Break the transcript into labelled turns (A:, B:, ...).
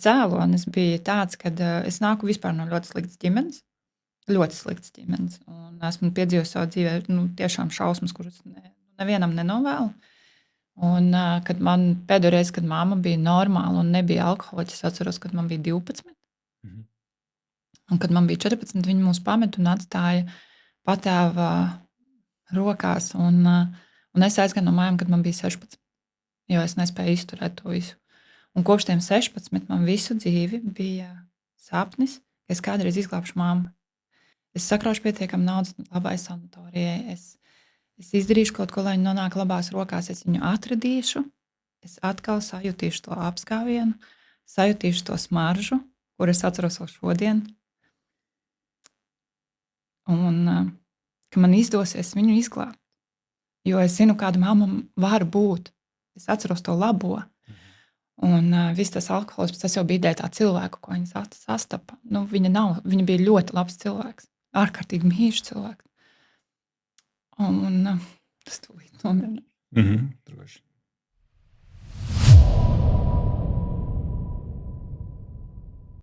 A: cēlonis bija tāds, ka es nāku vispār no ļoti sliktas ģimenes. Ļoti sliktas ģimenes. Un esmu piedzīvojusi savā dzīvē tiešām šausmas, kuras nevienam nenovēlu. Un, kad man pēdējo reizi, kad mamma bija normāla un nebija alkoholiķa, es atceros, kad man bija 12. Un, kad man bija 14, viņi mūs pameta un atstāja patēva rokās. Un es aizgāju no mājām, kad man bija 16. Jo es nespēju izturēt to visu. Un kopš tiem 16 man visu dzīvi bija sapnis, ka es kādreiz izglābšu mammu. Es sakraušu pietiekami naudas labai sanatorijai. Es izdarīšu kaut ko, lai viņa nonāk labās rokās. Es viņu atradīšu. Es atkal sajutīšu to apskāvienu, sajutīšu to smaržu, kur es atceros vēl šodien. Un ka man izdosies viņu izglābt. Jo es zinu, kāda mamma var būt. Es atceros to labo. Un viss tas alkoholisms, tas jau bija dēļ tā cilvēku, ko viņa sastapa. Viņa bija ļoti labs cilvēks. Ārkārtīgi mīļš cilvēks. Un tas tūlīt nomierinās.
B: Droši.